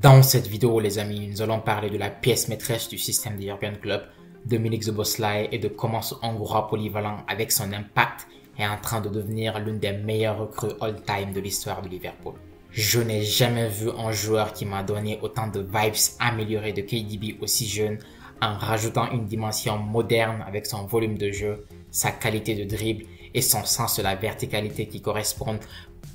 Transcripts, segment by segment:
Dans cette vidéo, les amis, nous allons parler de la pièce maîtresse du système des Jürgen Klopp, Dominic Szoboszlai, et de comment ce Hongrois polyvalent, avec son impact, est en train de devenir l'une des meilleures recrues all-time de l'histoire de Liverpool. Je n'ai jamais vu un joueur qui m'a donné autant de vibes améliorées de KDB aussi jeune, en rajoutant une dimension moderne avec son volume de jeu, sa qualité de dribble et son sens de la verticalité qui correspondent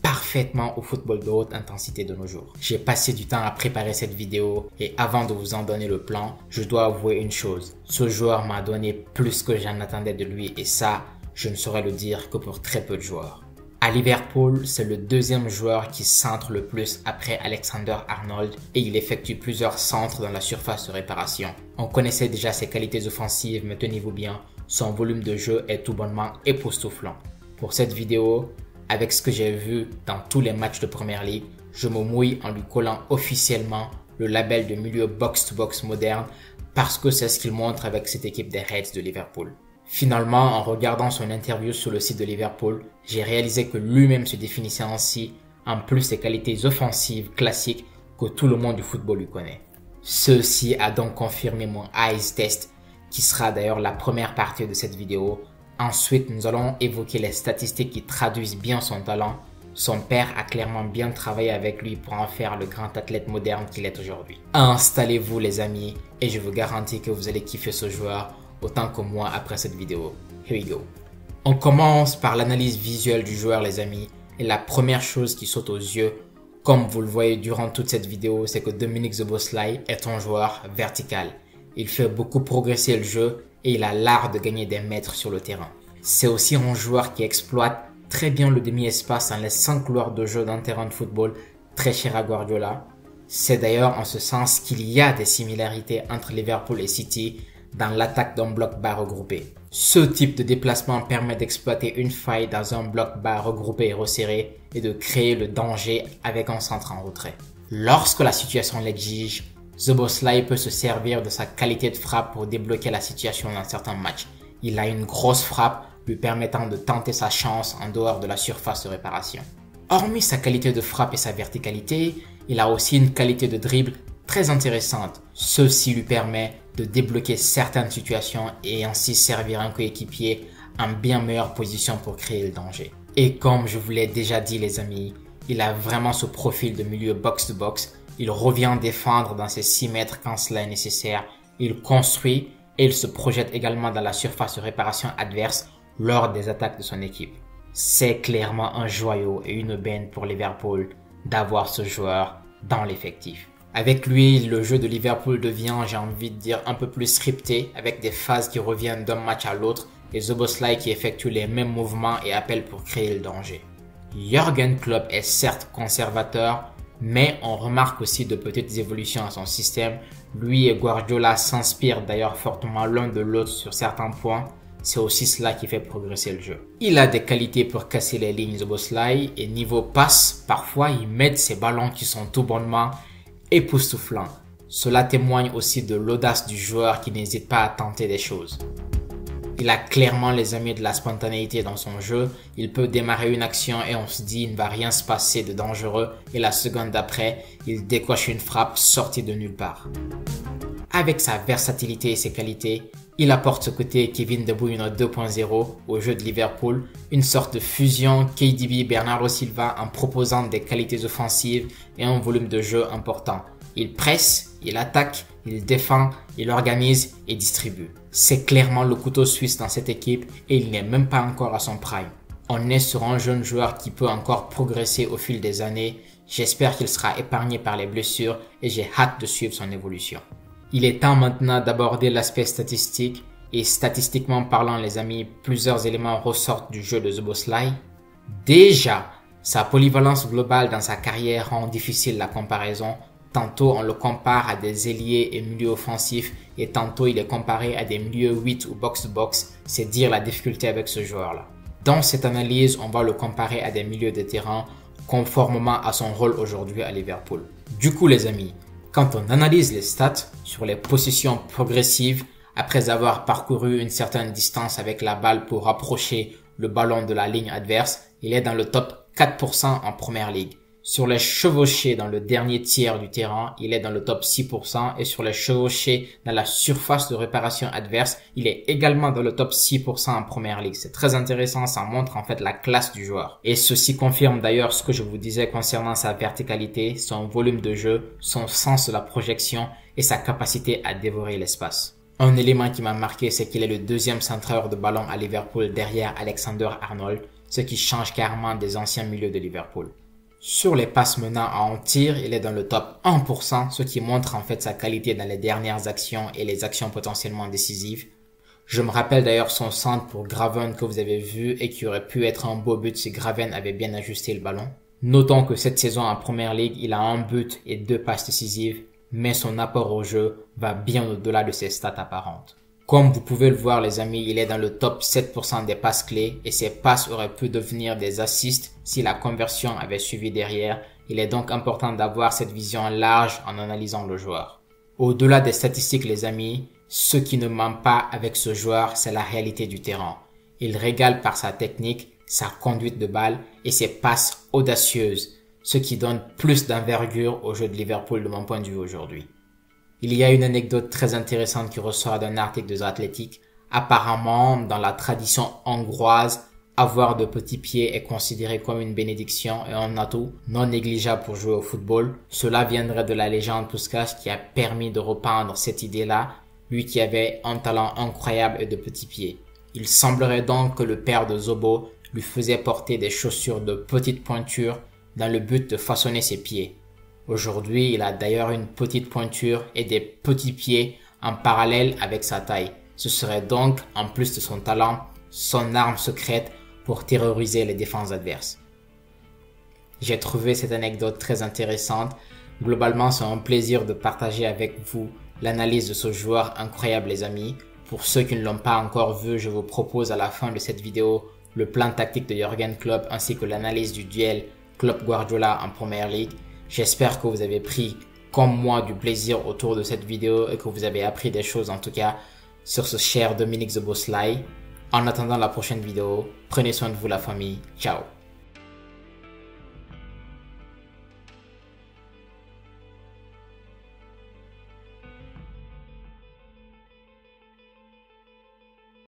parfaitement au football de haute intensité de nos jours. J'ai passé du temps à préparer cette vidéo et avant de vous en donner le plan, je dois avouer une chose. Ce joueur m'a donné plus que j'en attendais de lui et ça, je ne saurais le dire que pour très peu de joueurs. À Liverpool, c'est le deuxième joueur qui centre le plus après Alexander-Arnold et il effectue plusieurs centres dans la surface de réparation. On connaissait déjà ses qualités offensives, mais tenez-vous bien, son volume de jeu est tout bonnement époustouflant. Pour cette vidéo, avec ce que j'ai vu dans tous les matchs de Premier League, je me mouille en lui collant officiellement le label de milieu box-to-box moderne parce que c'est ce qu'il montre avec cette équipe des Reds de Liverpool. Finalement, en regardant son interview sur le site de Liverpool, j'ai réalisé que lui-même se définissait ainsi, en plus des qualités offensives classiques que tout le monde du football lui connaît. Ceci a donc confirmé mon Eyes Test, qui sera d'ailleurs la première partie de cette vidéo. Ensuite, nous allons évoquer les statistiques qui traduisent bien son talent. Son père a clairement bien travaillé avec lui pour en faire le grand athlète moderne qu'il est aujourd'hui. Installez-vous les amis, et je vous garantis que vous allez kiffer ce joueur autant que moi après cette vidéo. Here we go. On commence par l'analyse visuelle du joueur les amis, et la première chose qui saute aux yeux, comme vous le voyez durant toute cette vidéo, c'est que Dominic Szoboszlai est un joueur vertical. Il fait beaucoup progresser le jeu et il a l'art de gagner des mètres sur le terrain. C'est aussi un joueur qui exploite très bien le demi-espace dans les 5 couloirs de jeu d'un terrain de football très cher à Guardiola. C'est d'ailleurs en ce sens qu'il y a des similarités entre Liverpool et City dans l'attaque d'un bloc bas regroupé. Ce type de déplacement permet d'exploiter une faille dans un bloc bas regroupé et resserré et de créer le danger avec un centre en retrait. Lorsque la situation l'exige, Szoboszlai peut se servir de sa qualité de frappe pour débloquer la situation dans certains matchs. Il a une grosse frappe lui permettant de tenter sa chance en dehors de la surface de réparation. Hormis sa qualité de frappe et sa verticalité, il a aussi une qualité de dribble très intéressante. Ceci lui permet de débloquer certaines situations et ainsi servir un coéquipier en bien meilleure position pour créer le danger. Et comme je vous l'ai déjà dit les amis, il a vraiment ce profil de milieu box-to-box. Il revient défendre dans ses 6 mètres quand cela est nécessaire. Il construit et il se projette également dans la surface de réparation adverse lors des attaques de son équipe. C'est clairement un joyau et une aubaine pour Liverpool d'avoir ce joueur dans l'effectif. Avec lui, le jeu de Liverpool devient, j'ai envie de dire, un peu plus scripté avec des phases qui reviennent d'un match à l'autre et Szoboszlai qui effectue les mêmes mouvements et appelle pour créer le danger. Jürgen Klopp est certes conservateur, mais on remarque aussi de petites évolutions à son système. Lui et Guardiola s'inspirent d'ailleurs fortement l'un de l'autre sur certains points. C'est aussi cela qui fait progresser le jeu. Il a des qualités pour casser les lignes Szoboszlai et niveau passe, parfois il met ses ballons qui sont tout bonnement époustouflants. Cela témoigne aussi de l'audace du joueur qui n'hésite pas à tenter des choses. Il a clairement les amis de la spontanéité dans son jeu. Il peut démarrer une action et on se dit il ne va rien se passer de dangereux et la seconde d'après, il décoche une frappe sortie de nulle part. Avec sa versatilité et ses qualités, il apporte ce côté Kevin De Bruyne 2.0 au jeu de Liverpool, une sorte de fusion KDB-Bernardo Silva en proposant des qualités offensives et un volume de jeu important. Il presse, il attaque, il défend, il organise et distribue. C'est clairement le couteau suisse dans cette équipe et il n'est même pas encore à son prime. On est sur un jeune joueur qui peut encore progresser au fil des années. J'espère qu'il sera épargné par les blessures et j'ai hâte de suivre son évolution. Il est temps maintenant d'aborder l'aspect statistique et statistiquement parlant les amis, plusieurs éléments ressortent du jeu de Szoboszlai. Déjà, sa polyvalence globale dans sa carrière rend difficile la comparaison. Tantôt on le compare à des ailiers et milieux offensifs et tantôt il est comparé à des milieux 8 ou box-to-box, c'est dire la difficulté avec ce joueur-là. Dans cette analyse, on va le comparer à des milieux de terrain conformément à son rôle aujourd'hui à Liverpool. Du coup les amis, quand on analyse les stats sur les possessions progressives, après avoir parcouru une certaine distance avec la balle pour rapprocher le ballon de la ligne adverse, il est dans le top 4% en Première Ligue. Sur les chevauchés dans le dernier tiers du terrain, il est dans le top 6% et sur les chevauchés dans la surface de réparation adverse, il est également dans le top 6% en Première Ligue. C'est très intéressant, ça montre en fait la classe du joueur. Et ceci confirme d'ailleurs ce que je vous disais concernant sa verticalité, son volume de jeu, son sens de la projection et sa capacité à dévorer l'espace. Un élément qui m'a marqué, c'est qu'il est le deuxième centreur de ballon à Liverpool derrière Alexander-Arnold, ce qui change carrément des anciens milieux de Liverpool. Sur les passes menant à en tir, il est dans le top 1%, ce qui montre en fait sa qualité dans les dernières actions et les actions potentiellement décisives. Je me rappelle d'ailleurs son centre pour Graven que vous avez vu et qui aurait pu être un beau but si Graven avait bien ajusté le ballon. Notons que cette saison en Première Ligue, il a un but et 2 passes décisives, mais son apport au jeu va bien au-delà de ses stats apparentes. Comme vous pouvez le voir les amis, il est dans le top 7% des passes clés et ses passes auraient pu devenir des assists si la conversion avait suivi derrière. Il est donc important d'avoir cette vision large en analysant le joueur. Au-delà des statistiques les amis, ce qui ne ment pas avec ce joueur, c'est la réalité du terrain. Il régale par sa technique, sa conduite de balle et ses passes audacieuses, ce qui donne plus d'envergure au jeu de Liverpool de mon point de vue aujourd'hui. Il y a une anecdote très intéressante qui ressort d'un article de The Athletic. Apparemment, dans la tradition hongroise, avoir de petits pieds est considéré comme une bénédiction et un atout non négligeable pour jouer au football. Cela viendrait de la légende Puskás qui a permis de repeindre cette idée-là, lui qui avait un talent incroyable et de petits pieds. Il semblerait donc que le père de Zobo lui faisait porter des chaussures de petite pointure dans le but de façonner ses pieds. Aujourd'hui, il a d'ailleurs une petite pointure et des petits pieds en parallèle avec sa taille. Ce serait donc, en plus de son talent, son arme secrète pour terroriser les défenses adverses. J'ai trouvé cette anecdote très intéressante. Globalement, c'est un plaisir de partager avec vous l'analyse de ce joueur incroyable les amis. Pour ceux qui ne l'ont pas encore vu, je vous propose à la fin de cette vidéo le plan tactique de Jürgen Klopp ainsi que l'analyse du duel Klopp-Guardiola en Première Ligue. J'espère que vous avez pris, comme moi, du plaisir autour de cette vidéo et que vous avez appris des choses en tout cas sur ce cher Dominic Szoboszlai. En attendant la prochaine vidéo, prenez soin de vous la famille. Ciao.